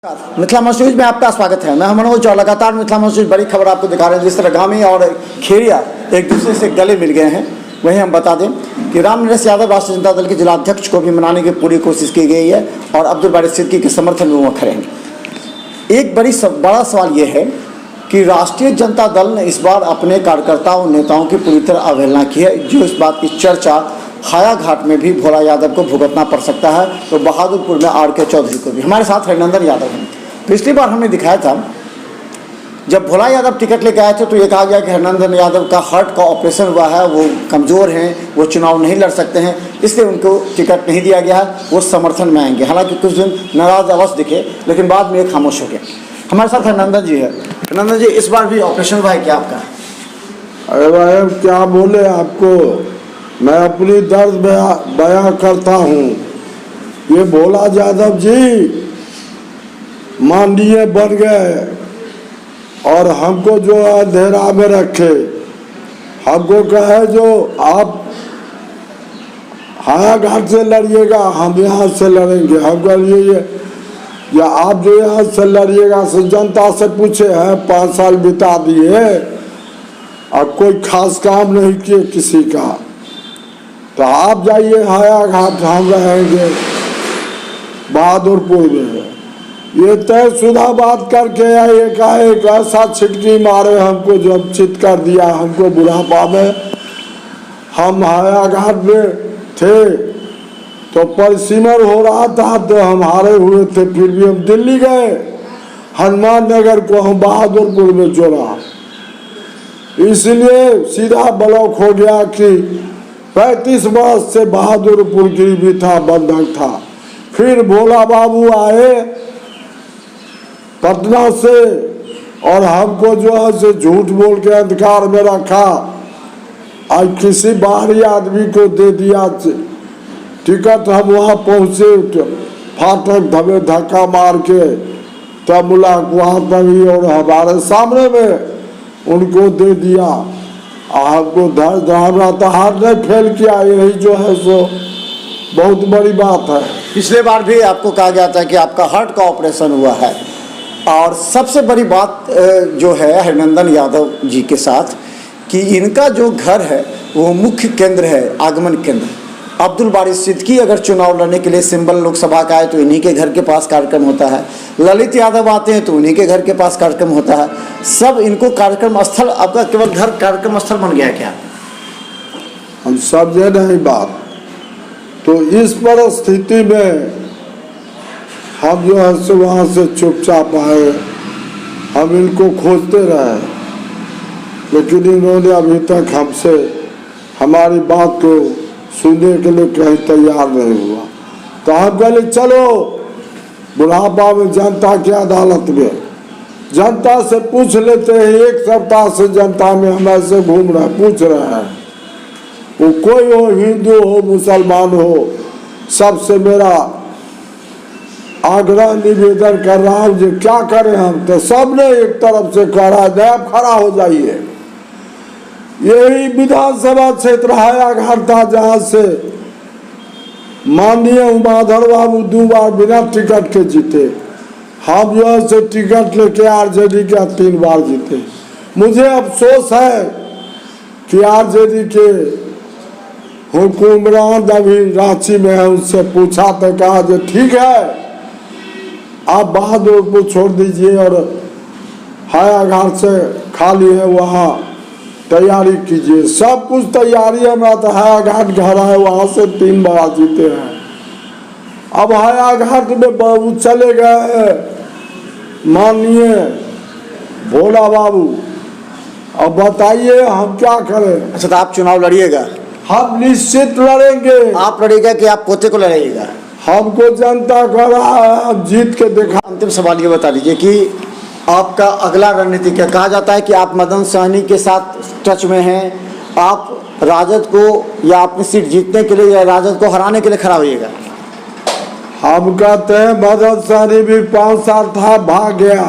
मिथिला मशहूज में आपका स्वागत है। मैं मनोज और लगातार मिथिला मशहूज बड़ी खबर आपको दिखा रहे हैं। जिस तरह गामी और खेरिया एक दूसरे से गले मिल गए हैं, वहीं हम बता दें कि रामनिवास यादव राष्ट्रीय जनता दल के जिला अध्यक्ष को भी मनाने की पूरी कोशिश की गई है और अब्दुल बारी सिद्दीकी के समर्थन में वो खड़े हैं। एक बड़ा सवाल ये है कि राष्ट्रीय जनता दल ने इस बार अपने कार्यकर्ताओं नेताओं की पूरी तरह अवहेलना की है, जो इस बात की चर्चा हायाघाट में भी भोला यादव को भुगतना पड़ सकता है, तो बहादुरपुर में आर.के. चौधरी को भी। हमारे साथ हरिनंदन यादव हैं। पिछली बार हमने दिखाया था जब भोला यादव टिकट लेके आए थे तो ये कहा गया कि हरिनंदन यादव का हार्ट का ऑपरेशन हुआ है, वो कमज़ोर हैं, वो चुनाव नहीं लड़ सकते हैं, इसलिए उनको टिकट नहीं दिया गया है, वो समर्थन में आएंगे। हालांकि कुछ दिन नाराज अवश्य दिखे, लेकिन बाद में खामोश हो गए। हमारे साथ हरिनंदन जी है। हरिनंदन जी, इस बार भी ऑपरेशन हुआ है क्या आपका? अरे भाई क्या बोले आपको, मैं अपनी दर्द बयां करता हूँ। ये भोला यादव जी माननीय बन गए और हमको जो अंधेरा में रखे, हमको कहे जो आप हायाघाट से लड़िएगा, हम यहाँ से लड़ेंगे। हम कहिए या आप जो यहाँ से लड़िएगा से जनता से पूछे हैं, 5 साल बिता दिए और कोई खास काम नहीं किए किसी का, तो आप जाइए हायाघाट, हम रहेंगे बहादुरपुर में। ये तयशुदा बात करके एक ऐसा छिटकी मारे हमको, जब चित कर दिया हमको बुढ़ापा में। हम हायाघाट में थे तो परिसीमन हो रहा था, तो हम हारे हुए थे, फिर भी हम दिल्ली गए, हनुमान नगर को हम बहादुरपुर में जोड़ा। इसलिए सीधा ब्लॉक हो गया कि 35 वर्ष से बहादुरपुर की भी था, बंधक था। फिर भोला बाबू आए पटना से और हमको जो है से झूठ बोल के अधिकार में रखा। आज किसी बाहरी आदमी को दे दिया टिकट, हम वहाँ पहुँचे, फाटक धमे धक्का मार के तब मुलाक वहाँ तभी और हमारे सामने में उनको दे दिया। हमको हमारा तो हाथ नहीं फेल किया, यही जो है सो बहुत बड़ी बात है। पिछले बार भी आपको कहा गया था कि आपका हार्ट का ऑपरेशन हुआ है, और सबसे बड़ी बात जो है हरिनंदन यादव जी के साथ कि इनका जो घर है वो मुख्य केंद्र है, आगमन केंद्र। अब्दुल बारी सिद्दीकी अगर चुनाव लड़ने के लिए सिंबल लोकसभा का आए तो इन्हीं के घर के पास कार्यक्रम होता है। ललित यादव आते हैं तो उन्हीं के घर के पास कार्यक्रम होता है। सब इनको कार्यक्रम स्थल, आपका केवल घर कार्यक्रम स्थल बन गया है क्या? हम समझे नहीं बात। तो इस परिस्थिति में हम जो है सो वहाँ से चुपचाप आए, हम इनको खोजते रहे, लेकिन इन्होंने अभी तक हमसे हमारी बात को सुनने के लिए कहीं तैयार नहीं हुआ। तो हम कहले चलो बुढ़ापा में जनता की अदालत में, जनता से पूछ लेते हैं। 1 सप्ताह से जनता में हम ऐसे घूम रहे, पूछ रहे हैं, वो कोई हो, हिंदू हो मुसलमान हो, सबसे मेरा आग्रह निवेदन कर रहा हूँ जो क्या करें हम। तो सबने एक तरफ से कह रहा है आप खड़ा हो जाइए। यही विधानसभा क्षेत्र हायाघाट था जहाँ से माननीय उमाधर बाबू 2 बार बिना टिकट के जीते। हम जो है से टिकट लेके आरजेडी के 3 बार जीते। मुझे अफसोस है कि आरजेडी के हुक्मरान अभी रांची में है, उससे पूछा तो कहा जो ठीक है आप बहादुरपुर छोड़ दीजिए और हायाघाट से खाली है वहाँ तैयारी कीजिए। सब कुछ तैयारी है, मैं तो हायाघाट घर है, वहाँ से 3 बार जीते हैं। अब हायाघाट में बाबू चले गए माननीय भोला बाबू, अब बताइए हम क्या करें। अच्छा, तो आप चुनाव लड़िएगा? हम निश्चित लड़ेंगे। आप लड़िएगा कि आप पोते को लड़ाइएगा? हमको जनता कर रहा है, हम जीत के दिखा। अंतिम सवाल ये बता दीजिए कि आपका अगला रणनीति क्या? कहा जाता है कि आप मदन सहनी के साथ टच में हैं, आप राजद को या अपनी सीट जीतने के लिए या राजद को हराने के लिए खड़ा होइएगा? हम कहते हैं मदन सहनी भी 5 साल था, भाग गया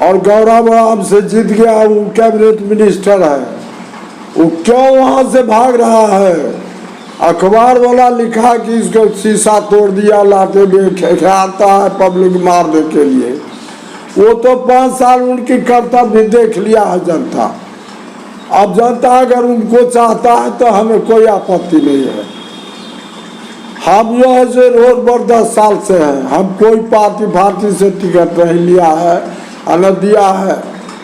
और गौरव राम से जीत गया, वो कैबिनेट मिनिस्टर है, वो क्यों वहाँ से भाग रहा है? अखबार वाला लिखा कि इसको शीशा तोड़ दिया लाते में आता है पब्लिक मारने के लिए। वो तो 5 साल उनकी कर्तव्य देख लिया है जनता। अब जनता अगर उनको चाहता है तो हमें कोई आपत्ति नहीं है। हम जो है से रोज पर 10 साल से हैं, हम कोई पार्टी से टिकट नहीं लिया है न दिया है।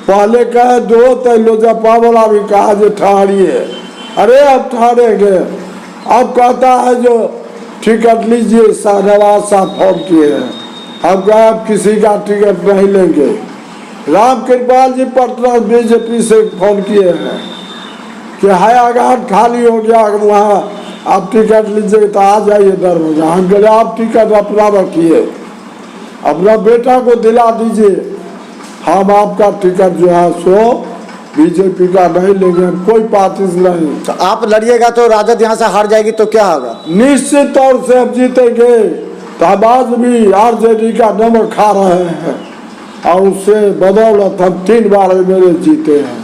पहले कहे दो तो लोजपा वाला भी कहा जो ठहरिए, अरे अब ठहरेंगे। अब कहता है जो टिकट लीजिए, शाहनवाज साहब फोन किए हैं, हम कहे अब किसी का टिकट नहीं लेंगे। राम कृपाल जी पटना बीजेपी से फोन किए हैं कि हयाघाट खाली हो गया, वहाँ आप टिकट लीजिए तो आ जाइए दरवाजा। हम कहे आप टिकट अपना रखिए, अपना बेटा को दिला दीजिए, हम आपका टिकट जो है सो बीजेपी का नहीं लेंगे, कोई पार्टी नहीं। तो आप लड़िएगा तो राजद यहाँ से हार जाएगी तो क्या होगा? निश्चित तौर से हम जीतेंगे। तो हम आज भी आरजेडी का नमक खा रहे हैं और उससे बदौलत हम 3 बार मेरे जीते हैं।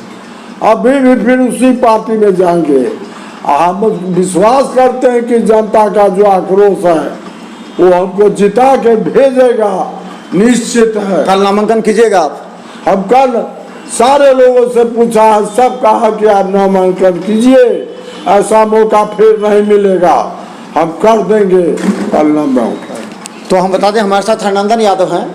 अभी भी फिर उसी पार्टी में जाएंगे। हम विश्वास करते हैं कि जनता का जो आक्रोश है वो हमको जिता के भेजेगा, निश्चित है। कल नामांकन कीजिएगा आप? हम कल सारे लोगों से पूछा है, सब कहा कि आप नामांकन कीजिए, ऐसा मौका फिर नहीं मिलेगा, हम कर देंगे कल नामांकन। तो हम बता दें हमारे साथ हरनंदन यादव हैं,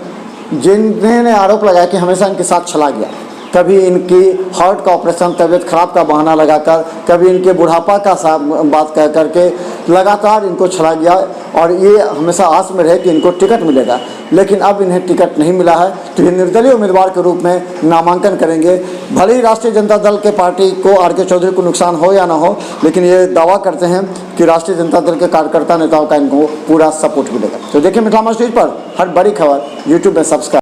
जिन्होंने आरोप लगाया कि हमेशा इनके साथ छला गया। कभी इनकी हार्ट का ऑपरेशन, तबीयत खराब का बहाना लगाकर, कभी इनके बुढ़ापा का बात कह करके लगातार इनको छला गया और ये हमेशा आस में रहे कि इनको टिकट मिलेगा। लेकिन अब इन्हें टिकट नहीं मिला है तो ये निर्दलीय उम्मीदवार के रूप में नामांकन करेंगे। भले ही राष्ट्रीय जनता दल के पार्टी को आर.के. चौधरी को नुकसान हो या ना हो, लेकिन ये दावा करते हैं कि राष्ट्रीय जनता दल के कार्यकर्ता नेताओं का इनको पूरा सपोर्ट मिलेगा। तो देखिए मिथिला न्यूज़ पर हर बड़ी खबर यूट्यूब में सब्सक्राइब